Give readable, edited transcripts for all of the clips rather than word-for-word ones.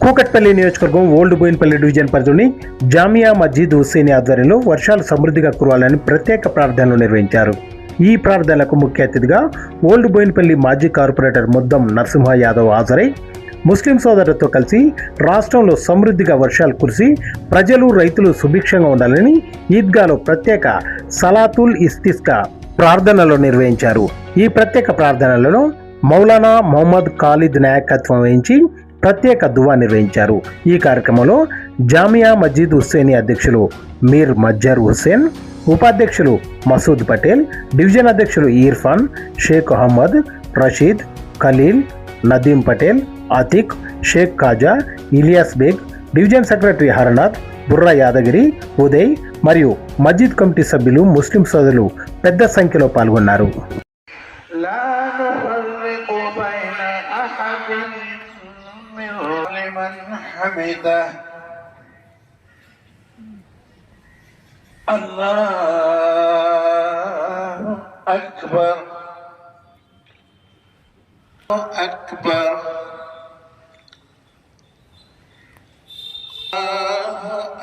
కూకట్పల్లి నియోజకవర్గం old Boinpally division పరిధిలోని జామియా మస్జిద్ హుస్సేని ఆధ్వర్యంలో వర్షాలు సమృద్ధిగా కురవాలని ప్రత్యేక ప్రార్థనలు నిర్వహించారు. ఈ ప్రార్థనలకు ముఖ్య అతిథిగా ఓల్డ్ బోయిన్పల్లి మాజీ కార్పొరేటర్ ముద్దం నరసింహ యాదవ్ హాజరై ముస్లిం సోదరులతో కలిసి రాష్ట్రంలో సమృద్ధిగా వర్షాలు కురిసి ప్రజలు రైతులు సుభిక్షంగా ఉండాలని ఈద్గాలో ప్రత్యేక సలాతుల్ ఇస్తిస్కా ప్రార్థనలు నిర్వహించారు. ఈ ప్రత్యేక ప్రార్థనలలో మౌలానా మొహమ్మద్ ఖాలిద్ నాయకత్వం వహించి ప్రత్యేక దువా నిర్వహించారు. ఈ కార్యక్రమంలో జామియా మస్జిద్ హుస్సేని అధ్యక్షులు మీర్ మజ్జర్ హుస్సేన్, ఉపాధ్యక్షులు మసూద్ పటేల్, డివిజన్ అధ్యక్షులు ఇర్ఫాన్, షేక్ అహ్మద్, రషీద్, ఖలీల్, నదీం పటేల్, ఆతిక్, షేక్ ఖాజా, ఇలియాస్ బేగ్, డివిజన్ సెక్రటరీ హరనాథ్, బుర్రా యాదగిరి, ఉదయ్ మరియు మస్జిద్ కమిటీ సభ్యులు ముస్లిం సోదరులు పెద్ద సంఖ్యలో పాల్గొన్నారు. अल्लाहु अकबर अकबर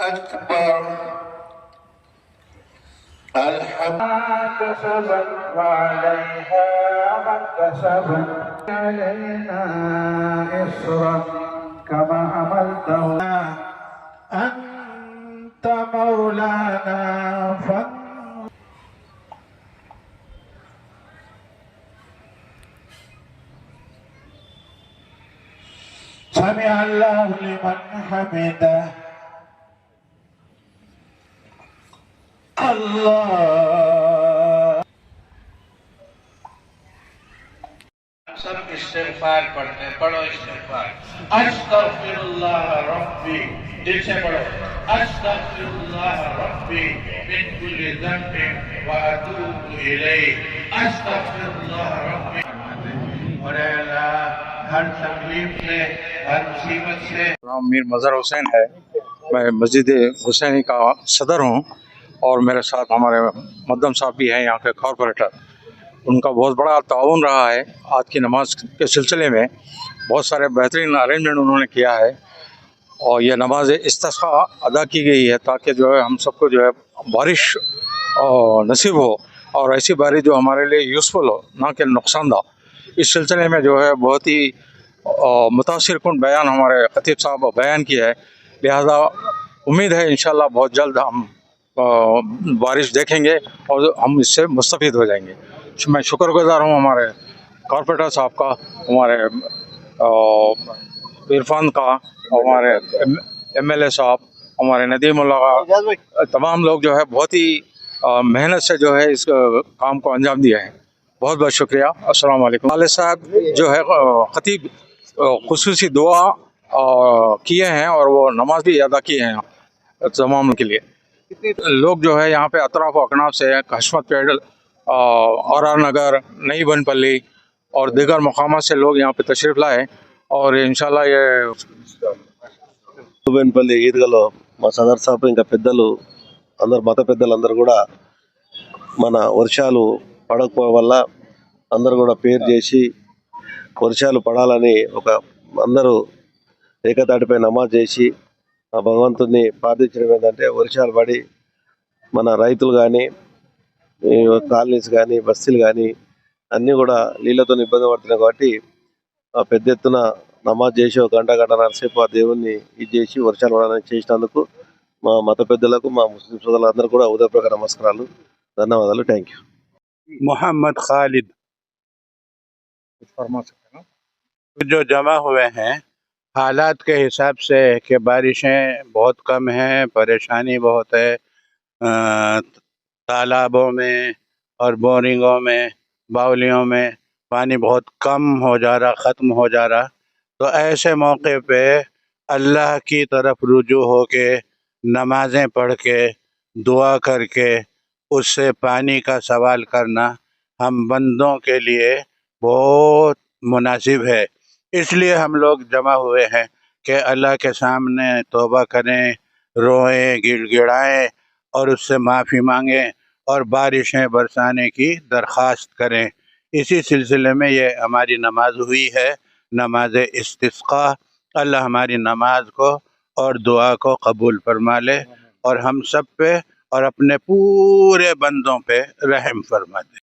अकबर अलहम्दुलिल्लाह इसरा कमा अमलतहु أنت مولانا سمع الله لمن حمده الله सब इस्तिग़फ़ार पढ़ते हैं. पढ़ो इस्तिग़फ़ार. अस्तग़फ़िरुल्लाह रब्बी. दिल से पढ़ो. अस्तग़फ़िरुल्लाह रब्बी मिन कुल्लि ज़ंबिन व अतूबु इलैहि. अस्तग़फ़िरुल्लाह रब्बी. और अल्लाह हर तकलीफ से हर मुसीबत से. नाम मीर मज़हर हुसैन है. मैं मस्जिद हुसैनी का सदर हूँ और मेरे साथ हमारे मुद्दम साहब भी हैं, यहाँ के कॉरपोरेटर. उनका बहुत बड़ा ताउन रहा है. आज की नमाज के सिलसिले में बहुत सारे बेहतरीन अरेंजमेंट उन्होंने किया है और यह नमाज इस्तिस्क़ा अदा की गई है ताकि जो है हम सबको जो है बारिश नसीब हो और ऐसी बारिश जो हमारे लिए यूज़फुल हो, ना कि नुकसानदा. इस सिलसिले में जो है बहुत ही मुतासिर कुन बयान हमारे खतीब साहब बयान किया है. लिहाजा उम्मीद है इंशाअल्लाह बहुत जल्द हम बारिश देखेंगे और हम इससे मुस्तफ़ीद हो जाएंगे. मैं शुक्रगुज़ार हूँ हमारे कॉरपोरेटर साहब का, हमारे इरफान का, हमारे MLA साहब, हमारे नदीमुल्लाह का. तमाम लोग जो है बहुत ही मेहनत से जो है इस काम को अंजाम दिया है. बहुत बहुत शुक्रिया. अस्सलाम वालेकुम. वाले साहब जो है खतीब खुसूसी दुआ किए हैं और वो नमाज भी अदा किए हैं तमाम के लिए. लोग जो है यहाँ पे अतराफ व अकनाफ से हशमत पेड़, RR नगर, नई बनपल्ली और दीगर मकामात से लोग यहाँ पे तशरीफ़ लाए और इंशाल्लाह ये బోయిన్పల్లి ఈద్గాలో మా సదర్ సాబ్ ఇంకా పెద్దలు అందరు మత పెద్దలందరూ కూడా మన వర్షాలు పడకపోవడం వల్ల అందరూ కూడా ప్రేయర్ చేసి వర్షాలు పడాలని ఒక అందరూ ఏకతాటిపై నమాజ్ చేసి ఆ భగవంతుని ప్రార్థించడం ఏంటంటే వర్షాలు పడి మన రైతులు కానీ కాలనీస్ కానీ బస్తీలు కానీ అన్నీ కూడా నీళ్ళతో ఇబ్బంది పడుతున్నాయి. కాబట్టి పెద్ద ఎత్తున నమాజ్ చేసి ఒక గంటన్నర సేపు ఆ దేవుణ్ణి ఇది చేసి వర్షాలు పడాలని చేసినందుకు మా మత పెద్దలకు మా ముస్లిం సోదరులందరూ కూడా ఉదయపూర్వక నమస్కారాలు, ధన్యవాదాలు. Thank you. मोहम्मद खालिद. जो जमा हुए हैं हालात के हिसाब से कि बारिशें बहुत कम हैं, परेशानी बहुत है, तालाबों में और बोरिंगों में, बावलियों में पानी बहुत कम हो जा रहा, ख़त्म हो जा रहा. तो ऐसे मौके पे अल्लाह की तरफ रुजू हो के नमाज़ें पढ़ के दुआ करके उससे पानी का सवाल करना हम बंदों के लिए बहुत मुनासिब है. इसलिए हम लोग जमा हुए हैं कि अल्लाह के सामने तौबा करें, रोएं, गिड़गिड़ाएं और उससे माफ़ी मांगें और बारिशें बरसाने की दरख्वास्त करें. इसी सिलसिले में ये हमारी नमाज हुई है, नमाज इस्तिस्का. अल्लाह हमारी नमाज को और दुआ को कबूल फरमा ले और हम सब पे और अपने पूरे बंदों पे रहम फरमा दे।